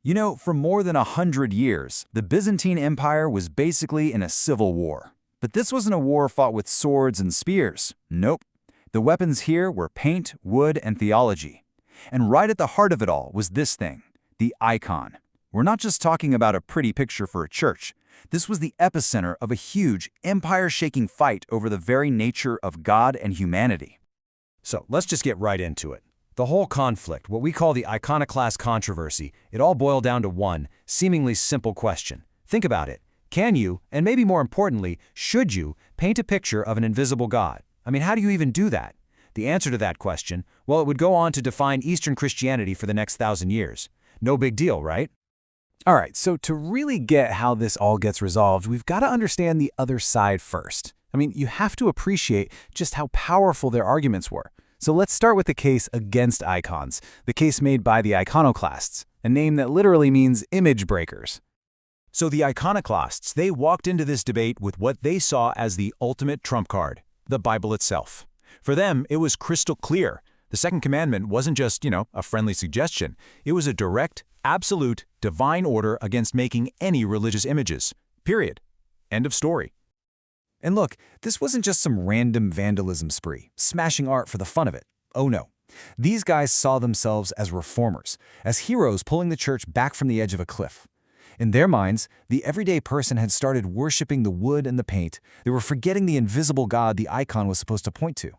You know, for more than 100 years, the Byzantine Empire was basically in a civil war. But this wasn't a war fought with swords and spears. Nope. The weapons here were paint, wood, and theology. And right at the heart of it all was this thing, the icon. We're not just talking about a pretty picture for a church. This was the epicenter of a huge, empire-shaking fight over the very nature of God and humanity. So let's just get right into it. The whole conflict, what we call the iconoclast controversy, it all boiled down to one, seemingly simple question. Think about it. Can you, and maybe more importantly, should you, paint a picture of an invisible God? I mean, how do you even do that? The answer to that question, well, it would go on to define Eastern Christianity for the next 1,000 years. No big deal, right? All right, so to really get how this all gets resolved, we've got to understand the other side first. I mean, you have to appreciate just how powerful their arguments were. So let's start with the case against icons, the case made by the iconoclasts, a name that literally means image breakers. So the iconoclasts, they walked into this debate with what they saw as the ultimate trump card, the Bible itself. For them, it was crystal clear. The second commandment wasn't just, a friendly suggestion. It was a direct, absolute, divine order against making any religious images. Period. End of story. And look, this wasn't just some random vandalism spree, smashing art for the fun of it. Oh no. These guys saw themselves as reformers, as heroes pulling the church back from the edge of a cliff. In their minds, the everyday person had started worshiping the wood and the paint. They were forgetting the invisible God the icon was supposed to point to.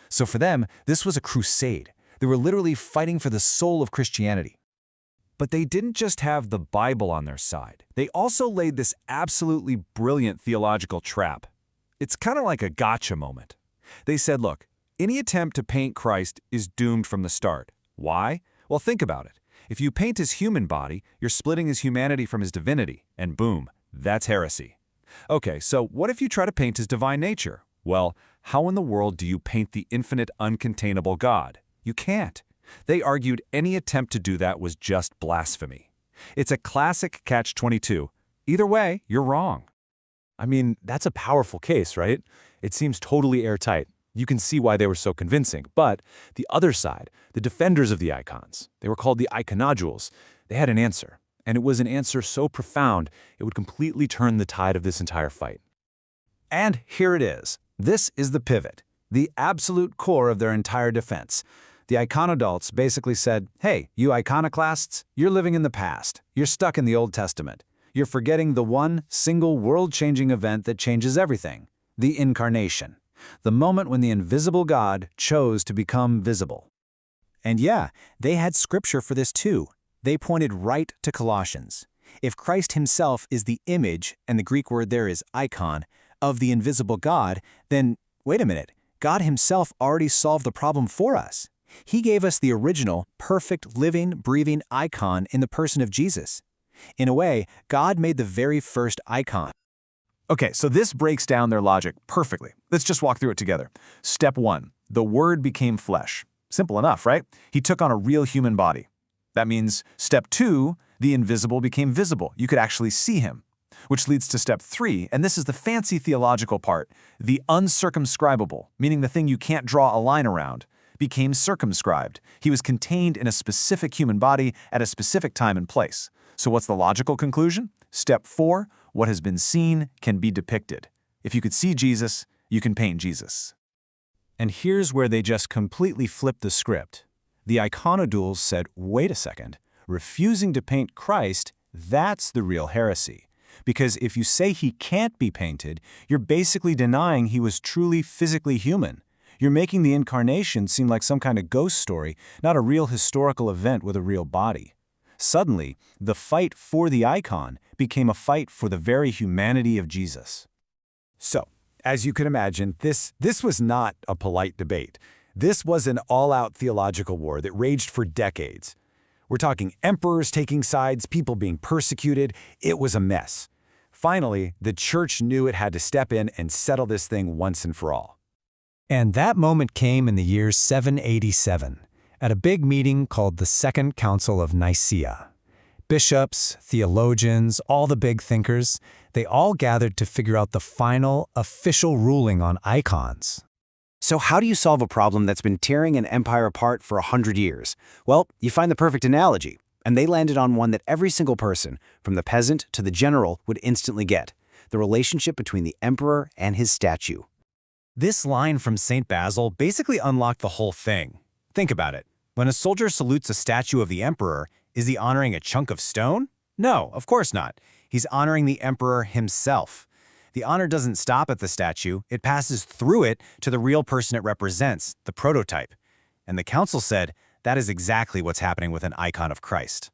So for them, this was a crusade. They were literally fighting for the soul of Christianity. But they didn't just have the Bible on their side. They also laid this absolutely brilliant theological trap. It's kind of like a gotcha moment. They said, look, any attempt to paint Christ is doomed from the start. Why? Well, think about it. If you paint his human body, you're splitting his humanity from his divinity, and boom, that's heresy. Okay, so what if you try to paint his divine nature? Well, how in the world do you paint the infinite, uncontainable God? You can't. They argued any attempt to do that was just blasphemy. It's a classic catch-22. Either way, you're wrong. I mean, that's a powerful case, right? It seems totally airtight. You can see why they were so convincing. But the other side, the defenders of the icons, they were called the iconodules. They had an answer. And it was an answer so profound, it would completely turn the tide of this entire fight. And here it is. This is the pivot, the absolute core of their entire defense. The iconodults basically said, hey, you iconoclasts, you're living in the past. You're stuck in the Old Testament. You're forgetting the one single world-changing event that changes everything, the incarnation, the moment when the invisible God chose to become visible. And yeah, they had scripture for this too. They pointed right to Colossians. If Christ himself is the image, and the Greek word there is icon, of the invisible God, then wait a minute, God himself already solved the problem for us. He gave us the original, perfect, living, breathing icon in the person of Jesus. In a way, God made the very first icon. Okay, so this breaks down their logic perfectly. Let's just walk through it together. Step 1, the Word became flesh. Simple enough, right? He took on a real human body. That means step 2, the invisible became visible. You could actually see him. Which leads to step 3, and this is the fancy theological part, the uncircumscribable, meaning the thing you can't draw a line around, became circumscribed. He was contained in a specific human body at a specific time and place. So what's the logical conclusion? Step 4, what has been seen can be depicted. If you could see Jesus, you can paint Jesus. And here's where they just completely flipped the script. The iconodules said, wait a second, refusing to paint Christ, that's the real heresy. Because if you say he can't be painted, you're basically denying he was truly physically human. You're making the incarnation seem like some kind of ghost story, not a real historical event with a real body. Suddenly, the fight for the icon became a fight for the very humanity of Jesus. So, as you can imagine, this was not a polite debate. This was an all-out theological war that raged for decades. We're talking emperors taking sides, people being persecuted. It was a mess. Finally, the church knew it had to step in and settle this thing once and for all. And that moment came in the year 787. At a big meeting called the Second Council of Nicaea. Bishops, theologians, all the big thinkers, they all gathered to figure out the final, official ruling on icons. So how do you solve a problem that's been tearing an empire apart for 100 years? Well, you find the perfect analogy. And they landed on one that every single person, from the peasant to the general, would instantly get: the relationship between the emperor and his statue. This line from St. Basil basically unlocked the whole thing. Think about it. When a soldier salutes a statue of the emperor, is he honoring a chunk of stone? No, of course not. He's honoring the emperor himself. The honor doesn't stop at the statue, it passes through it to the real person it represents, the prototype. And the council said that is exactly what's happening with an icon of Christ.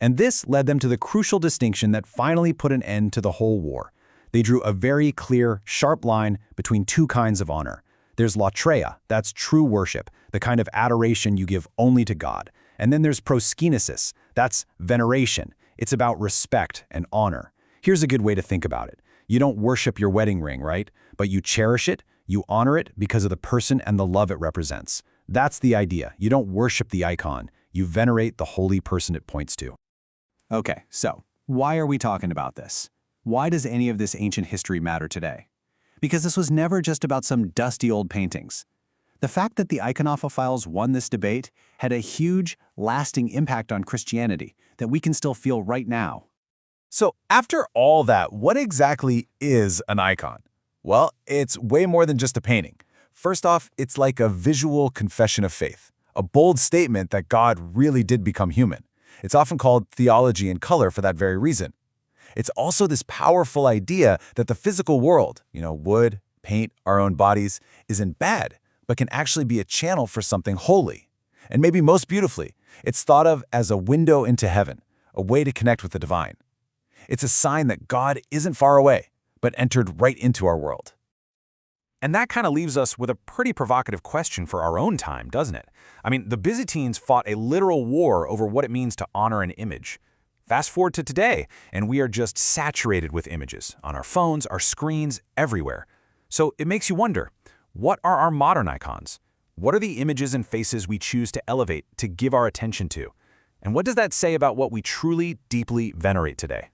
And this led them to the crucial distinction that finally put an end to the whole war. They drew a very clear, sharp line between two kinds of honor. There's latreia, that's true worship, the kind of adoration you give only to God. And then there's proskynesis, that's veneration. It's about respect and honor. Here's a good way to think about it. You don't worship your wedding ring, right? But you cherish it, you honor it because of the person and the love it represents. That's the idea. You don't worship the icon. You venerate the holy person it points to. Okay, so why are we talking about this? Why does any of this ancient history matter today? Because this was never just about some dusty old paintings. The fact that the iconophiles won this debate had a huge, lasting impact on Christianity that we can still feel right now. So after all that, what exactly is an icon? Well, it's way more than just a painting. First off, it's like a visual confession of faith, a bold statement that God really did become human. It's often called theology in color for that very reason. It's also this powerful idea that the physical world, wood, paint, our own bodies, isn't bad, but can actually be a channel for something holy. And maybe most beautifully, it's thought of as a window into heaven, a way to connect with the divine. It's a sign that God isn't far away, but entered right into our world. And that kind of leaves us with a pretty provocative question for our own time, doesn't it? I mean, the Byzantines fought a literal war over what it means to honor an image. Fast forward to today, and we are just saturated with images on our phones, our screens, everywhere. So it makes you wonder, what are our modern icons? What are the images and faces we choose to elevate, to give our attention to? And what does that say about what we truly, deeply venerate today?